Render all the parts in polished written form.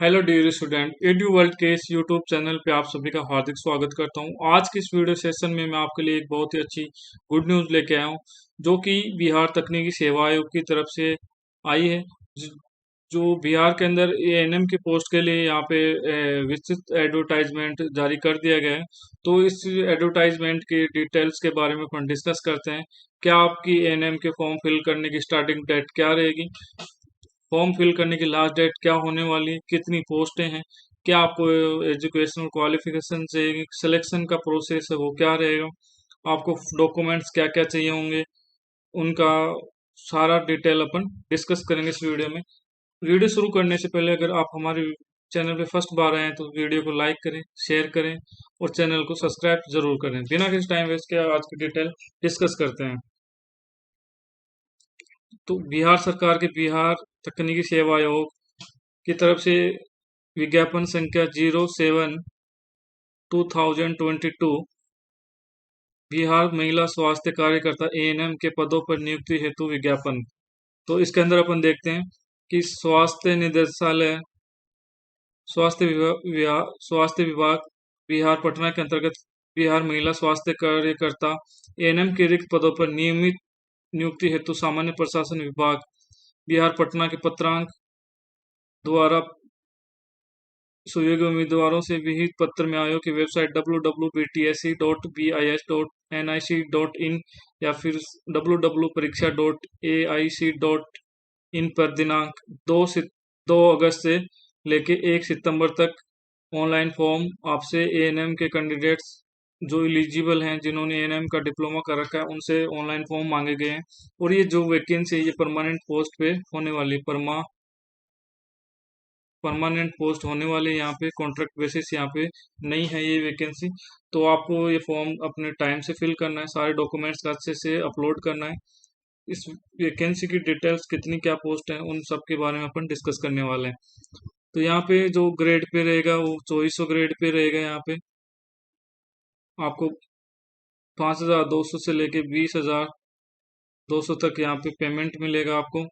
Hello dear student, Edu World के इस YouTube channel पे आप सभी का हार्दिक स्वागत करता हूं। आज की इस वीडियो सेशन में मैं आपके लिए एक बहुत ही अच्छी गुड न्यूज़ लेके आया हूं, जो कि बिहार तकनीकी सेवा आयोग की तरफ से आई है। ज- जो बिहार के अंदर एएनएम की पोस्ट के लिए यहाँ पे विस्तृत एडवर्टाइजमेंट जारी कर दिया गया है। तो इस एडवर्टाइजमेंट की डिटेल्स के बारे में अपन डिस्कस करते हैं। क्या आपकी एएनएम के फॉर्म फिल करने की स्टार्टिंग डेट क्या रहेगी, फॉर्म फिल करने की लास्ट डेट क्या होने वाली है, कितनी पोस्टें हैं, क्या आपको एजुकेशनल क्वालिफिकेशन से सिलेक्शन का प्रोसेस है वो क्या रहेगा, आपको डॉक्यूमेंट्स क्या क्या चाहिए होंगे, उनका सारा डिटेल अपन डिस्कस करेंगे इस वीडियो में। वीडियो शुरू करने से पहले अगर आप हमारे चैनल पे फर्स्ट बार आए हैं तो वीडियो को लाइक करें, शेयर करें और चैनल को सब्सक्राइब जरूर करें। बिना किसी टाइम वेस्ट के आज की डिटेल डिस्कस करते हैं। तो बिहार सरकार के बिहार तकनीकी सेवा आयोग की तरफ से विज्ञापन संख्या 07/2022 बिहार महिला स्वास्थ्य कार्यकर्ता एएनएम के पदों पर नियुक्ति हेतु विज्ञापन। तो इसके अंदर अपन देखते हैं कि स्वास्थ्य निदेशालय, स्वास्थ्य विभाग बिहार पटना के अंतर्गत बिहार महिला स्वास्थ्य कार्यकर्ता एएनएम के रिक्त पदों पर नियमित नियुक्ति हेतु सामान्य प्रशासन विभाग बिहार पटना के पत्रांक द्वारा सुयोग्य उम्मीदवारों से विहित पत्र में आयोग की वेबसाइट www.btse.bis.nic.in या फिर www.परीक्षा.aic.in पर दिनांक 2 अगस्त से लेके 1 सितंबर तक ऑनलाइन फॉर्म आपसे एएनएम के कैंडिडेट्स जो एलिजिबल हैं, जिन्होंने एएनएम का डिप्लोमा कर रखा है, उनसे ऑनलाइन फॉर्म मांगे गए हैं। और ये जो वैकेंसी है ये परमानेंट पोस्ट पे होने वाली परमानेंट पोस्ट होने वाले, यहाँ पे कॉन्ट्रैक्ट बेसिस यहाँ पे नहीं है ये वैकेंसी। तो आपको ये फॉर्म अपने टाइम से फिल करना है, सारे डॉक्यूमेंट्स अच्छे से अपलोड करना है। इस वैकेंसी की डिटेल्स, कितनी क्या पोस्ट है, उन सब के बारे में अपन डिस्कस करने वाले हैं। तो यहाँ पे जो ग्रेड पे रहेगा वो 2400 ग्रेड पे रहेगा। यहाँ पे आपको 5200 से लेके 20200 तक यहाँ पे पेमेंट मिलेगा आपको।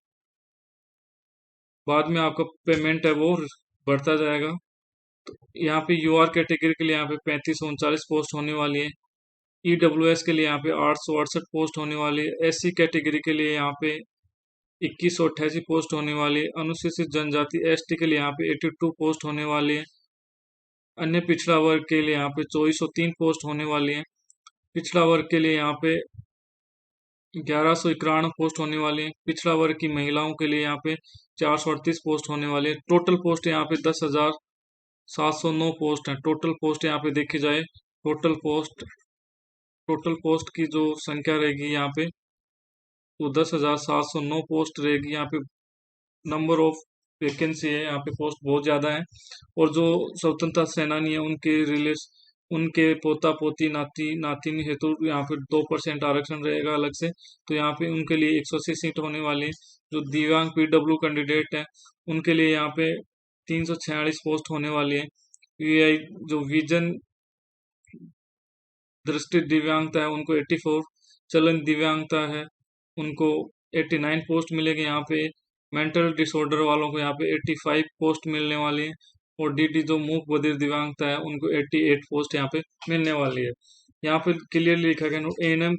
बाद में आपका पेमेंट है वो बढ़ता जाएगा। यहाँ पे यूआर कैटेगरी के लिए यहाँ पे 3539 पोस्ट होने वाली है। ईडब्ल्यूएस के लिए यहाँ पे 868 पोस्ट होने वाली है। एससी कैटेगरी के लिए यहाँ पे 2188 पोस्ट होने वाली है। अनुसूचित जनजाति एसटी के लिए यहाँ पे 82 पोस्ट होने वाली है। अन्य पिछड़ा वर्ग के लिए यहाँ पे 2403 पोस्ट होने वाली है। पिछड़ा वर्ग के लिए यहाँ पे 1191 पोस्ट होने वाली है। पिछड़ा वर्ग की महिलाओं के लिए यहाँ पे 438 पोस्ट होने वाली है। टोटल पोस्ट यहाँ पे 10,709 पोस्ट है। टोटल पोस्ट यहाँ पे देखी जाए, टोटल पोस्ट की जो संख्या रहेगी यहाँ पे वो 10,709 पोस्ट रहेगी। यहाँ पे नंबर ऑफ वैकेंसी है, यहाँ पे पोस्ट बहुत ज़्यादा है। और जो स्वतंत्रता सेनानी है उनके पोता पोती नाती नातिन हेतु यहाँ पे 2% आरक्षण रहेगा अलग से। तो यहाँ पे उनके लिए 180 सीट होने वाली है। जो दिव्यांग पीडब्ल्यू कैंडिडेट है उनके लिए यहाँ पे 346 पोस्ट होने वाली है। वीआई जो विजन दृष्टि दिव्यांगता है उनको 84, चलन दिव्यांगता है उनको 89 पोस्ट मिलेगी यहाँ पे। मेंटल डिसऑर्डर वालों को यहाँ पे 85 पोस्ट मिलने वाली है। और डीडी जो मूक बधिर दिव्यांगता है उनको 88 पोस्ट यहाँ पे मिलने वाली है। यहाँ पे क्लियरली लिखा गया एएनएम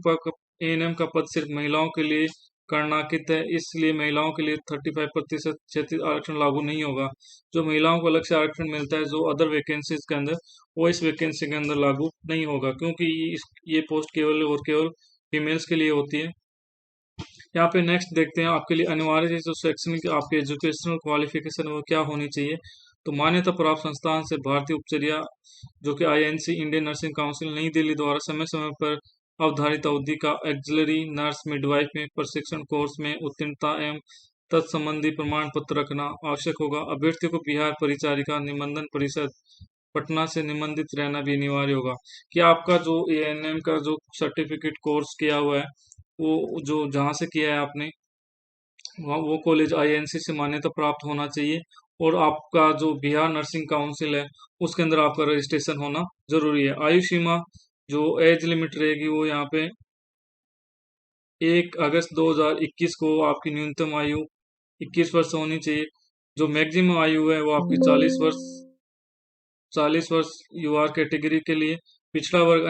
का पद सिर्फ महिलाओं के लिए करनाकित है, इसलिए महिलाओं के लिए 35% क्षेत्रीय आरक्षण लागू नहीं होगा। जो महिलाओं को अलग से आरक्षण मिलता है जो अदर वैकेंसीज के अंदर, वो इस वैकेंसी के अंदर लागू नहीं होगा, क्योंकि ये पोस्ट केवल और केवल फीमेल्स के लिए होती है। यहाँ पे नेक्स्ट देखते हैं आपके लिए अनिवार्य है जो शैक्षणिक आपके एजुकेशनल क्वालिफिकेशन वो क्या होनी चाहिए। तो मान्यता प्राप्त संस्थान से भारतीय उपचर्या जो कि आईएनसी इंडियन नर्सिंग काउंसिल नई दिल्ली द्वारा समय समय पर अवधारित अवधि का एक्सिलरी नर्स मिडवाइफ में प्रशिक्षण कोर्स में उत्तीर्णता एवं तत्संबंधी प्रमाण पत्र रखना आवश्यक होगा। अभ्यर्थी को बिहार परिचारिका निबंधन परिषद पटना से निबंधित रहना भी अनिवार्य होगा। कि आपका जो एएनएम का जो सर्टिफिकेट कोर्स किया हुआ है वो जो जहाँ से किया है आपने वो कॉलेज आईएनसी से मान्यता प्राप्त होना चाहिए। और आपका जो बिहार नर्सिंग काउंसिल है उसके अंदर आपका रजिस्ट्रेशन होना जरूरी है। आयु सीमा जो एज लिमिट रहेगी वो यहाँ पे 1 अगस्त 2021 को आपकी न्यूनतम आयु 21 वर्ष होनी चाहिए। जो मैक्सिमम आयु है वो आपकी 40 वर्ष, 40 वर्ष यूआर कैटेगरी के लिए। पिछड़ा वर्ग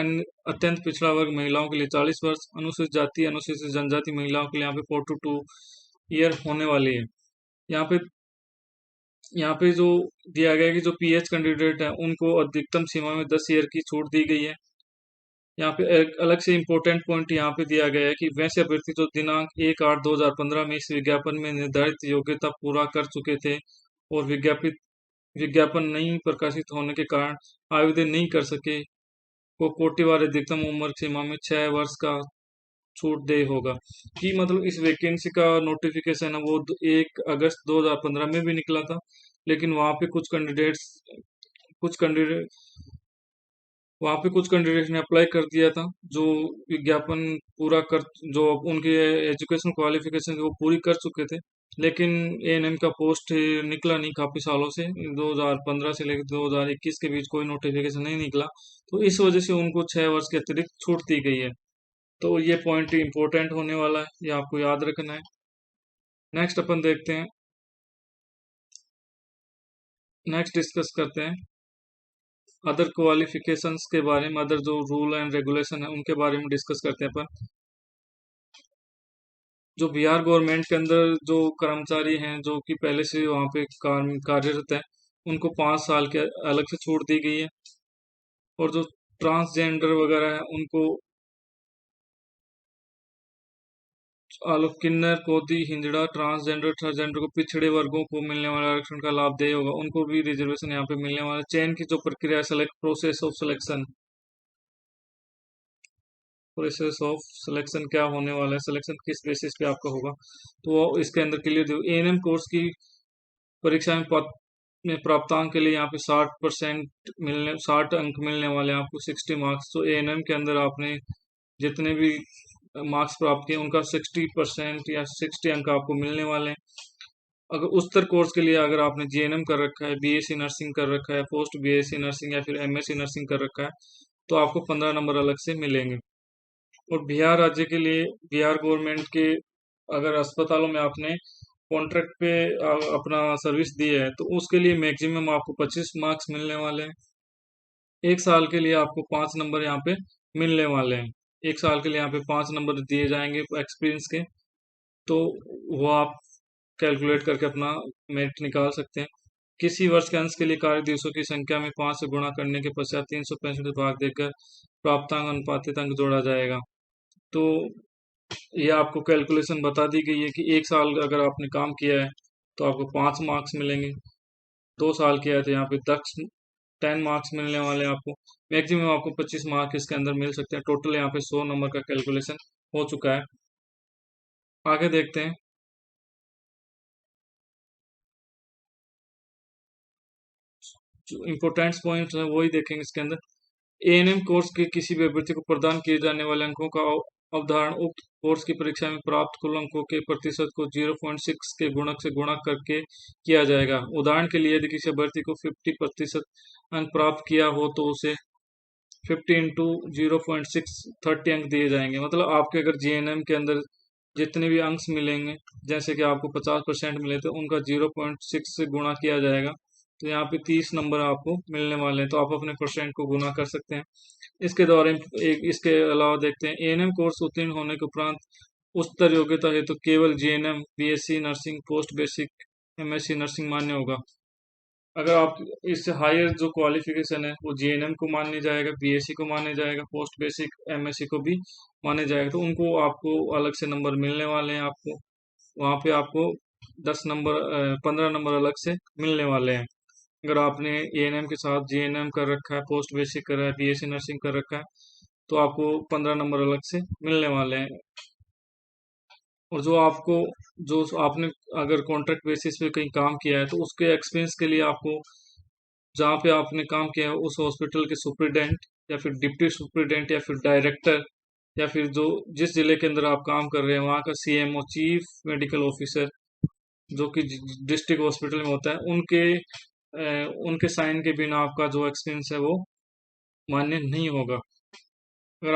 अत्यंत पिछड़ा वर्ग महिलाओं के लिए 40 वर्ष। अनुसूचित जाति अनुसूचित जनजाति महिलाओं के लिए यहाँ पे 42 ईयर होने वाली है। यहाँ पे जो दिया गया है कि जो पीएच कैंडिडेट है उनको अधिकतम सीमा में 10 ईयर की छूट दी गई है। यहाँ पे एक अलग से इम्पोर्टेंट पॉइंट यहाँ पे दिया गया है कि वैसे अभ्यर्थी जो दिनांक 1/8/2015 में इस विज्ञापन में निर्धारित योग्यता पूरा कर चुके थे और विज्ञापन नहीं प्रकाशित होने के कारण आवेदन नहीं कर सके, को कोटिवार अधिकतम उम्र सीमा में 6 वर्ष का छूट दे होगा। कि मतलब इस वैकेंसी का नोटिफिकेशन है वो 1 अगस्त 2015 में भी निकला था, लेकिन कुछ कैंडिडेट वहाँ पे कुछ कैंडिडेट ने अप्लाई कर दिया था जो विज्ञापन पूरा कर जो उनके एजुकेशन क्वालिफिकेशन वो पूरी कर चुके थे, लेकिन एएनएम का पोस्ट निकला नहीं काफी सालों से। 2015 से लेकर 2021 के बीच कोई नोटिफिकेशन नहीं निकला, तो इस वजह से उनको 6 वर्ष की अतिरिक्त छूट दी गई है। तो ये पॉइंट इंपॉर्टेंट होने वाला है, ये आपको याद रखना है। नेक्स्ट अपन देखते हैं, नेक्स्ट डिस्कस करते हैं अदर क्वालिफिकेशंस के बारे में। अदर जो रूल एंड रेगुलेशन है उनके बारे में डिस्कस करते हैं अपन। जो बिहार गवर्नमेंट के अंदर जो कर्मचारी हैं जो कि पहले से वहाँ पे कार्यरत है, उनको 5 साल के अलग से छूट दी गई है। और जो ट्रांसजेंडर वगैरह है उनको आलोक किन्नर कोदी हिंजड़ा ट्रांसजेंडर ट्रांसजेंडर को पिछड़े वर्गों को मिलने वाला आरक्षण का लाभ दे होगा, उनको भी रिजर्वेशन यहाँ पे मिलने वाला। चयन की जो प्रक्रिया process of selection, process of selection क्या होने वाला है, सिलेक्शन किस बेसिस पे आपका होगा, तो वो इसके अंदर क्लियर दे। एएनएम कोर्स की परीक्षा में प्राप्तांक के लिए यहाँ पे 60 अंक मिलने वाले हैं आपको, 60 मार्क्स। तो एएनएम के अंदर आपने जितने भी मार्क्स प्राप्त किए उनका 60% या 60 अंक आपको मिलने वाले हैं। अगर उच्चतर कोर्स के लिए अगर आपने जीएनएम कर रखा है, बीएससी नर्सिंग कर रखा है, पोस्ट बीएससी नर्सिंग या फिर एमएससी नर्सिंग कर रखा है, तो आपको 15 नंबर अलग से मिलेंगे। और बिहार राज्य के लिए बिहार गवर्नमेंट के अगर अस्पतालों में आपने कॉन्ट्रैक्ट पे अपना सर्विस दी है तो उसके लिए मैक्सिमम आपको 25 मार्क्स मिलने वाले हैं। 1 साल के लिए आपको 5 नंबर यहाँ पे मिलने वाले हैं। 1 साल के लिए यहाँ पे 5 नंबर दिए जाएंगे एक्सपीरियंस के, तो वो आप कैलकुलेट करके अपना मेरिट निकाल सकते हैं। किसी वर्ष के अंश के लिए कार्य दिवसों की संख्या में 5 से गुणा करने के पश्चात 365 भाग देकर प्राप्तांक अनुपातित अंक जोड़ा जाएगा। तो ये आपको कैलकुलेशन बता दी गई है कि 1 साल अगर आपने काम किया है तो आपको 5 मार्क्स मिलेंगे, 2 साल किया है तो यहाँ पे 10 मार्क्स मिलने वाले हैं आपको। मैक्सिमम आपको 25 मार्क इसके अंदर मिल सकते हैं। टोटल यहाँ पे 100 नंबर का कैलकुलेशन हो चुका है। आगे देखते हैं, जो इम्पोर्टेंट पॉइंट है वही देखेंगे इसके अंदर। एएनएम कोर्स के किसी भी अभ्यर्थी को प्रदान किए जाने वाले अंकों का अवधारण उक्त कोर्स की परीक्षा में प्राप्त कुल अंकों के प्रतिशत को 0.6 के गुणक से गुणा करके किया जाएगा। उदाहरण के लिए यदि किसी अभ्यर्थी को 50% अंक प्राप्त किया हो तो उसे 50 इंटू 0.6 30 अंक दिए जाएंगे। मतलब आपके अगर जीएनएम के अंदर जितने भी अंक मिलेंगे, जैसे कि आपको 50% मिले तो उनका 0.6 से गुणा किया जाएगा, तो यहाँ पे 30 नंबर आपको मिलने वाले हैं। तो आप अपने परसेंट को गुना कर सकते हैं। इसके द्वारा इसके अलावा देखते हैं एएनएम कोर्स उत्तीर्ण होने के उपरांत उच्चतर योग्यता है तो केवल GNM BSc nursing post basic MSc nursing मान्य होगा। अगर आप इससे हायर जो क्वालिफिकेशन है वो जीएनएम को मान्य जाएगा, बीएससी को मान्य जाएगा, पोस्ट बेसिक एमएससी को भी माने जाएगा, तो उनको आपको अलग से नंबर मिलने वाले हैं। आपको वहाँ पे आपको 15 नंबर अलग से मिलने वाले हैं। अगर आपने एएनएम के साथ जीएनएम कर रखा है, पोस्ट बेसिक कर रहा है, बीएससी नर्सिंग कर रखा है, तो आपको 15 नंबर अलग से मिलने वाले हैं। और जो आपने अगर कॉन्ट्रैक्ट बेसिस पे कहीं काम किया है तो उसके एक्सपीरियंस के लिए आपको जहाँ पे आपने काम किया है उस हॉस्पिटल के सुप्रिटेंडेंट या फिर डिप्टी सुप्रिटेंडेंट या फिर डायरेक्टर या फिर जो जिस जिले के अंदर आप काम कर रहे हैं वहाँ का सीएमओ चीफ मेडिकल ऑफिसर जो कि डिस्ट्रिक्ट हॉस्पिटल में होता है, उनके साइन के बिना आपका जो एक्सपीरियंस है वो मान्य नहीं होगा। अगर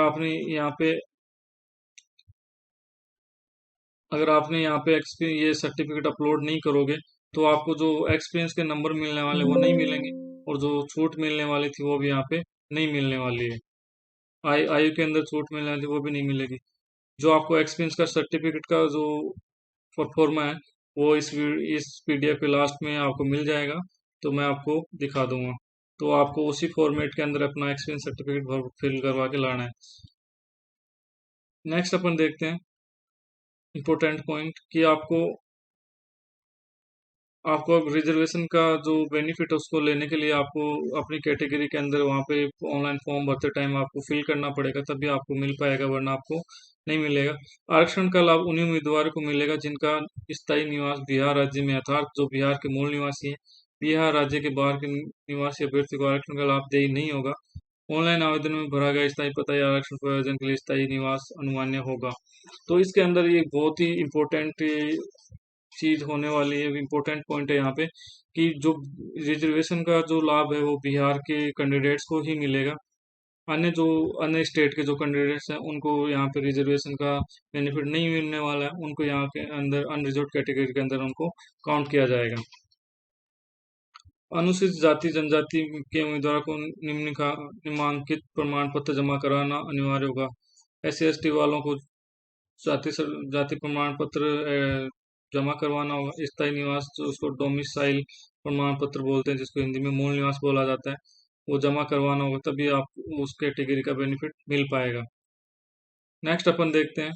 आपने यहाँ पे ये सर्टिफिकेट अपलोड नहीं करोगे तो आपको जो एक्सपीरियंस के नंबर मिलने वाले वो नहीं मिलेंगे, और जो छूट मिलने वाली थी वो भी यहाँ पे नहीं मिलने वाली है। आयु के अंदर छूट मिलने वाली थी वो भी नहीं मिलेगी। जो आपको एक्सपीरियंस का सर्टिफिकेट का जो फॉर्मा है वो इस पीडीएफ के लास्ट में आपको मिल जाएगा, तो मैं आपको दिखा दूंगा। तो आपको उसी फॉर्मेट के अंदर अपना एक्सपीरियंस सर्टिफिकेट फिल करवा के लाना है। नेक्स्ट अपन देखते हैं इम्पोर्टेंट पॉइंट कि आपको अब रिजर्वेशन का जो बेनिफिट है उसको लेने के लिए आपको अपनी कैटेगरी के अंदर वहाँ पे ऑनलाइन फॉर्म भरते टाइम आपको फिल करना पड़ेगा, तभी आपको मिल पाएगा, वरना आपको नहीं मिलेगा। आरक्षण का लाभ उन्हीं उम्मीदवारों को मिलेगा जिनका स्थायी निवास बिहार राज्य में, अर्थात जो बिहार के मूल निवासी हैं। बिहार राज्य के बाहर के निवासी अभ्यर्थी को आरक्षण का लाभ देय नहीं होगा। ऑनलाइन आवेदन में भरा गया स्थायी पता या आरक्षण प्रयोजन के लिए स्थायी निवास अनुमान्य होगा। तो इसके अंदर ये बहुत ही इम्पोर्टेंट चीज होने वाली है, इम्पोर्टेंट पॉइंट है यहाँ पे कि जो रिजर्वेशन का जो लाभ है वो बिहार के कैंडिडेट्स को ही मिलेगा। अन्य स्टेट के जो कैंडिडेट्स हैं उनको यहाँ पे रिजर्वेशन का बेनिफिट नहीं मिलने वाला है, उनको यहाँ के अंदर अनरिजर्व कैटेगरी के अंदर उनको काउंट किया जाएगा। अनुसूचित जाति जनजाति के उम्मीदवारों को निम्नांकित प्रमाण पत्र जमा कराना अनिवार्य होगा। SC ST वालों को जाति प्रमाण पत्र जमा करवाना होगा। स्थायी निवास जो उसको डोमिसाइल प्रमाण पत्र बोलते हैं, जिसको हिंदी में मूल निवास बोला जाता है, वो जमा करवाना होगा, तभी आप उस कैटेगरी का बेनिफिट मिल पाएगा। नेक्स्ट अपन देखते हैं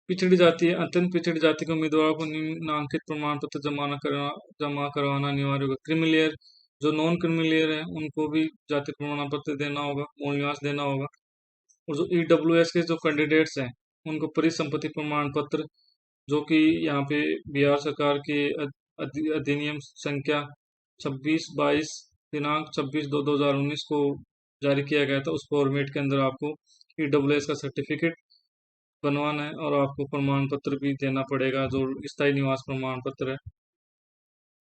पिछड़ी जाति है। अत्यंत पिछड़ी जाति के उम्मीदवारों को निम्नांकित प्रमाण पत्र जमा करवाना अनिवार्य होगा। क्रीमिलेयर जो नॉन क्रीमिलेयर है उनको भी जाति प्रमाण पत्र देना होगा, मूल निवास देना होगा। और जो EWS के जो कैंडिडेट्स हैं उनको परिसंपत्ति प्रमाण पत्र, जो कि यहाँ पे बिहार सरकार के अधिनियम संख्या 26/22 दिनांक 26/2/2019 को जारी किया गया था, उस फॉर्मेट के अंदर आपको EWS का सर्टिफिकेट बनवाना है और आपको प्रमाण पत्र भी देना पड़ेगा, जो स्थायी निवास प्रमाण पत्र है।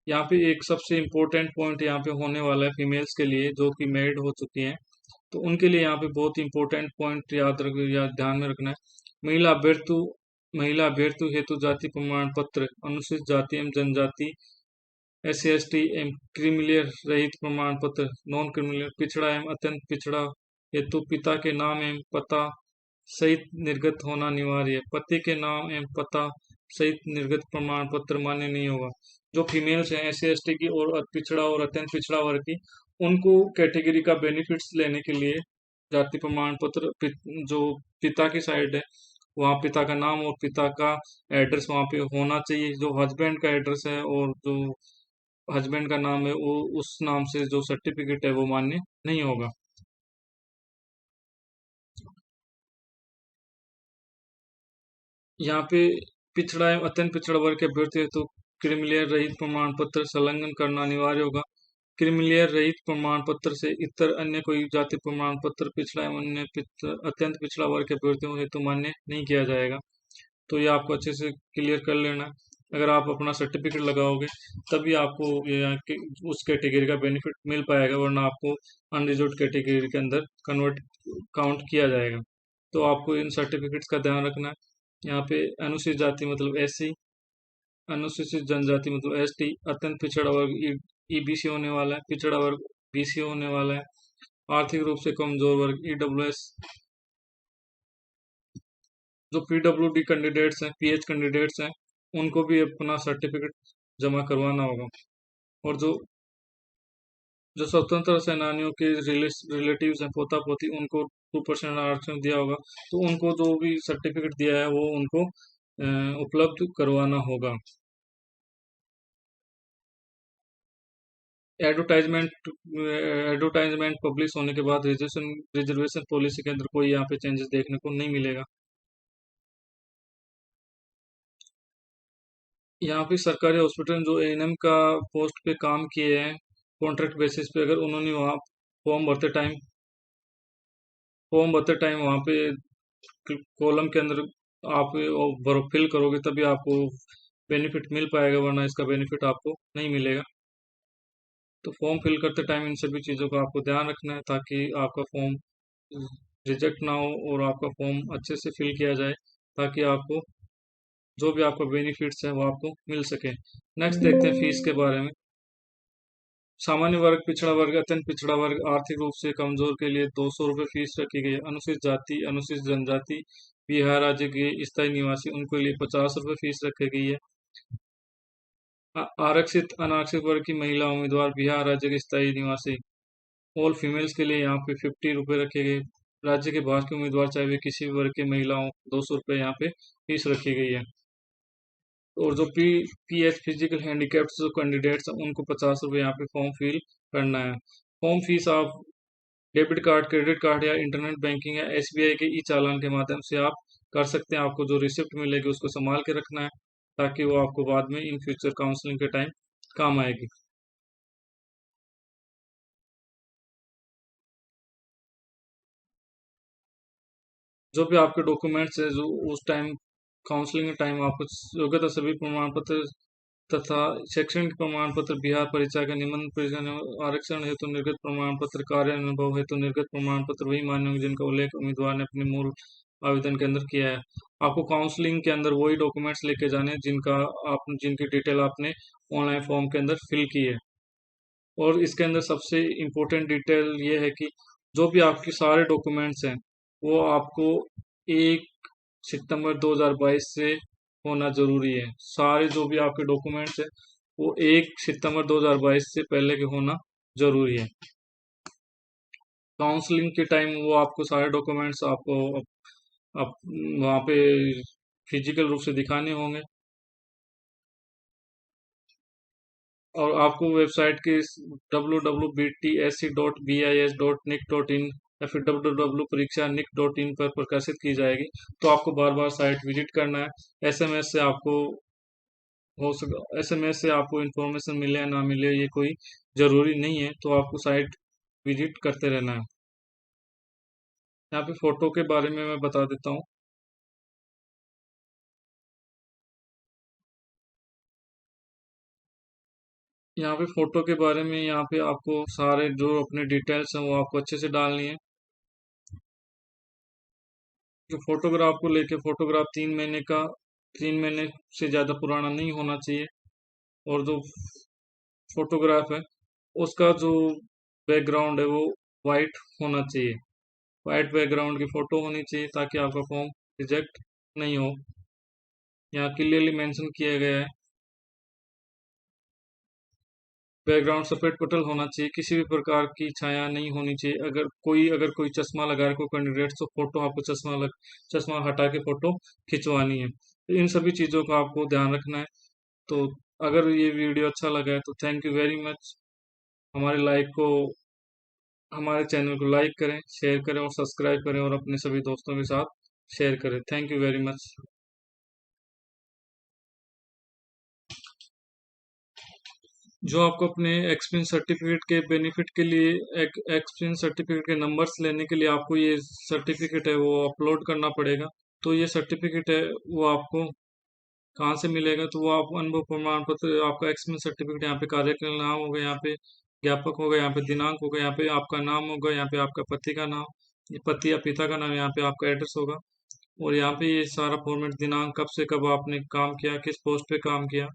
यहाँ पे एक सबसे इम्पोर्टेंट पॉइंट यहाँ पे होने वाला है फीमेल्स के लिए जो कि मैरिड हो चुकी हैं, तो उनके लिए यहाँ पे बहुत इंपॉर्टेंट पॉइंट याद ध्यान में रखना है। महिला अभ्यर्थियों हेतु जाति प्रमाण पत्र, अनुसूचित जाति एवं जनजाति, SC ST एवं क्रीमिलेयर रहित प्रमाण पत्र, नॉन क्रीमिलेयर, पिछड़ा एवं अत्यंत पिछड़ा हेतु पिता के नाम एवं पता सहित निर्गत होना अनिवार्य है। पति के नाम एवं पता सहित निर्गत प्रमाण पत्र मान्य नहीं होगा। जो फीमेल्स हैं SC ST की और पिछड़ा और अत्यंत पिछड़ा वर्ग की, उनको कैटेगरी का बेनिफिट्स लेने के लिए जाति प्रमाण पत्र जो पिता की साइड है वहाँ पिता का नाम और पिता का एड्रेस वहाँ पे होना चाहिए। जो हस्बैंड का एड्रेस है और जो हस्बैंड का नाम है वो उस नाम से जो सर्टिफिकेट है वो मान्य नहीं होगा। यहाँ पे पिछड़ा एवं अत्यंत पिछड़ा वर्ग के अभ्यर्थी है तो क्रीमिलेयर रहित प्रमाण पत्र संलग्न करना अनिवार्य होगा। क्रीमिलेयर रहित प्रमाण पत्र से इतर अन्य कोई जाति प्रमाण पत्र पिछड़ा एवं अन्य अत्यंत पिछड़ा वर्ग के अभ्यर्थियों हेतु मान्य नहीं किया जाएगा। तो ये आपको अच्छे से क्लियर कर लेना है। अगर आप अपना सर्टिफिकेट लगाओगे तभी आपको उस कैटेगरी का बेनिफिट मिल पाएगा, वरना आपको अनरिजर्व कैटेगरी के अंदर काउंट किया जाएगा। तो आपको इन सर्टिफिकेट्स का ध्यान रखना है। यहाँ पे अनुसूचित जाति मतलब SC, अनुसूचित जनजाति मतलब ST, अत्यंत पिछड़ा वर्ग EBC होने वाला है, पिछड़ा वर्ग BC होने वाला है, आर्थिक रूप से कमजोर वर्ग EWS। जो PWD कैंडिडेट्स हैं, PH कैंडिडेट्स हैं, उनको भी अपना सर्टिफिकेट जमा करवाना होगा। और जो जो स्वतंत्र सेनानियों के रिलेटिव्स हैं, पोता पोती, उनको 2% आरक्षण दिया होगा, तो उनको जो भी सर्टिफिकेट दिया है वो उनको उपलब्ध करवाना होगा। एडवर्टाइजमेंट पब्लिश होने के बाद रिजर्वेशन पॉलिसी के अंदर कोई यहाँ पे चेंजेस देखने को नहीं मिलेगा। यहाँ पे सरकारी हॉस्पिटल जो ANM का पोस्ट पे काम किए हैं कॉन्ट्रैक्ट बेसिस पे, अगर उन्होंने वहाँ फॉर्म भरते टाइम वहाँ पे कॉलम के अंदर आप फिल करोगे तभी आपको बेनिफिट मिल पाएगा, वरना इसका बेनिफिट आपको नहीं मिलेगा। तो फॉर्म फिल करते टाइम इन सभी चीज़ों का आपको ध्यान रखना है ताकि आपका फॉर्म रिजेक्ट ना हो और आपका फॉर्म अच्छे से फिल किया जाए, ताकि आपको जो भी आपका बेनिफिट्स है वो आपको मिल सके। नेक्स्ट देखते हैं फीस के बारे में। सामान्य वर्ग, पिछड़ा वर्ग, अत्यंत पिछड़ा वर्ग, आर्थिक रूप से कमजोर के लिए 200 रुपये फीस रखी गई है। अनुसूचित जाति, अनुसूचित जनजाति, बिहार राज्य के स्थायी निवासी, उनके लिए 50 रुपये फीस रखी गई है। आरक्षित अनारक्षित वर्ग की महिला उम्मीदवार, बिहार राज्य के स्थायी निवासी, ऑल फीमेल्स के लिए यहाँ पे 50 रुपये रखे गए। राज्य के बाहर के उम्मीदवार चाहे वे किसी भी वर्ग के महिलाओं, 200 रुपये यहाँ पे फीस रखी गई है। और जो पीएच फिजिकल हैंडीकैप्ड जो कैंडिडेट्स हैं उनको 50 रुपये यहाँ पे फॉर्म फिल करना है। फॉर्म फीस आप डेबिट कार्ड, क्रेडिट कार्ड या इंटरनेट बैंकिंग या एसबीआई के ई चालान के माध्यम से आप कर सकते हैं। आपको जो रिसिप्ट मिलेगी उसको संभाल के रखना है, ताकि वो आपको बाद में इन फ्यूचर काउंसलिंग के टाइम काम आएगी। जो भी आपके डॉक्यूमेंट्स है जो उस टाइम काउंसलिंग के टाइम आपको योग्यता सभी प्रमाण पत्र तथा शैक्षणिक प्रमाण पत्र, बिहार परिचय का निबंधन परिचय, आरक्षण हेतु निर्गत प्रमाण पत्र, कार्य अनुभव हेतु निर्गत प्रमाण पत्र वही मान्य होंगे जिनका उल्लेख उम्मीदवार ने अपने मूल आवेदन के अंदर किया है। आपको काउंसलिंग के अंदर वही डॉक्यूमेंट्स लेके जाने जिनकी डिटेल आपने ऑनलाइन फॉर्म के अंदर फिल की है। और इसके अंदर सबसे इम्पोर्टेंट डिटेल ये है कि जो भी आपके सारे डॉक्यूमेंट्स हैं वो आपको 1 सितंबर 2022 से होना जरूरी है। सारे जो भी आपके डॉक्यूमेंट्स है वो 1 सितंबर 2022 से पहले के होना जरूरी है। काउंसलिंग के टाइम वो आपको सारे डॉक्यूमेंट्स आपको आप वहाँ पे फिजिकल रूप से दिखाने होंगे। और आपको वेबसाइट के www.btsc.bis.nic.in या फिर www.परीक्षा.nic.in पर प्रकाशित की जाएगी। तो आपको बार बार साइट विजिट करना है। एसएमएस से आपको एसएमएस से आपको इन्फॉर्मेशन मिले या ना मिले ये कोई जरूरी नहीं है, तो आपको साइट विजिट करते रहना है। यहाँ पे फोटो के बारे में मैं बता देता हूँ। यहाँ पे फोटो के बारे में यहाँ पे आपको सारे जो अपने डिटेल्स हैं वो आपको अच्छे से डालनी है। जो फोटोग्राफ को लेके, फोटोग्राफ 3 महीने से ज़्यादा पुराना नहीं होना चाहिए। और जो फोटोग्राफ है उसका जो बैकग्राउंड है वो वाइट होना चाहिए। वाइट बैकग्राउंड की फ़ोटो होनी चाहिए ताकि आपका फॉर्म रिजेक्ट नहीं हो। यहाँ क्लियरली मेंशन किया गया है। बैकग्राउंड सफेद पटल होना चाहिए, किसी भी प्रकार की छाया नहीं होनी चाहिए। अगर कोई चश्मा लगा रहा है कोई कैंडिडेट, तो फोटो आपको चश्मा हटा के फोटो खिंचवानी है। तो इन सभी चीज़ों का आपको ध्यान रखना है। तो अगर ये वीडियो अच्छा लगा है तो थैंक यू वेरी मच। हमारे लाइक को हमारे चैनल को लाइक करें, शेयर करें और सब्सक्राइब करें और अपने सभी दोस्तों के साथ शेयर करें। Thank you very much. जो आपको अपने एक्सपीरियंस सर्टिफिकेट के बेनिफिट के लिए एक्सपीरियंस सर्टिफिकेट के नंबर्स लेने के लिए आपको ये सर्टिफिकेट है वो अपलोड करना पड़ेगा। तो ये सर्टिफिकेट है वो आपको कहाँ से मिलेगा, तो वो आप अनुभव प्रमाण पत्र, आपका एक्सपीरियंस सर्टिफिकेट, यहाँ पे कार्यकाल नाम होगा, यहाँ पे ज्ञापक होगा, यहाँ पे दिनांक होगा, यहाँ पे आपका नाम होगा, यहाँ पे आपका पति का नाम, ये पति या पिता का नाम, यहाँ पे आपका एड्रेस होगा। और यहाँ पे ये सारा फॉर्मेट, दिनांक, कब से कब आपने काम किया, किस पोस्ट पे काम किया,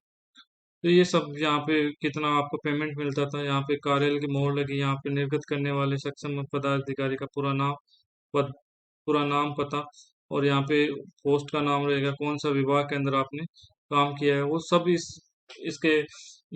तो ये सब यहाँ पे कितना आपको पेमेंट मिलता था, यहाँ पे कार्यालय की मोहर लगी, यहाँ पे निर्गत करने वाले सक्षम पदाधिकारी का पद पूरा नाम, पता, और यहाँ पे पोस्ट का नाम रहेगा, कौन सा विभाग के अंदर आपने काम किया है वो सब इसके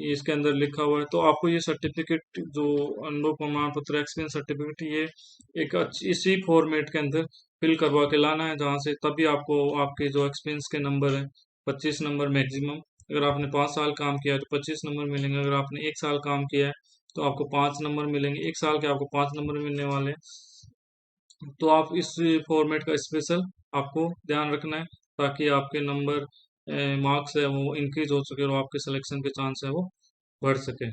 इसके अंदर लिखा हुआ है। तो आपको ये सर्टिफिकेट जो अनुभव प्रमाण पत्र, एक्सपीरियंस सर्टिफिकेट, ये एक इसी फॉर्मेट के अंदर फिल करवा के लाना है, जहाँ से तभी आपको आपके जो एक्सपीरियंस के नंबर है 25 नंबर मैक्सिमम। अगर आपने 5 साल काम किया है तो 25 नंबर मिलेंगे। अगर आपने 1 साल काम किया है तो आपको 5 नंबर मिलेंगे। 1 साल के आपको 5 नंबर मिलने वाले हैं। तो आप इस फॉर्मेट का स्पेशल आपको ध्यान रखना है, ताकि आपके नंबर मार्क्स है वो इंक्रीज हो सके और आपके सिलेक्शन के चांस है वो बढ़ सके।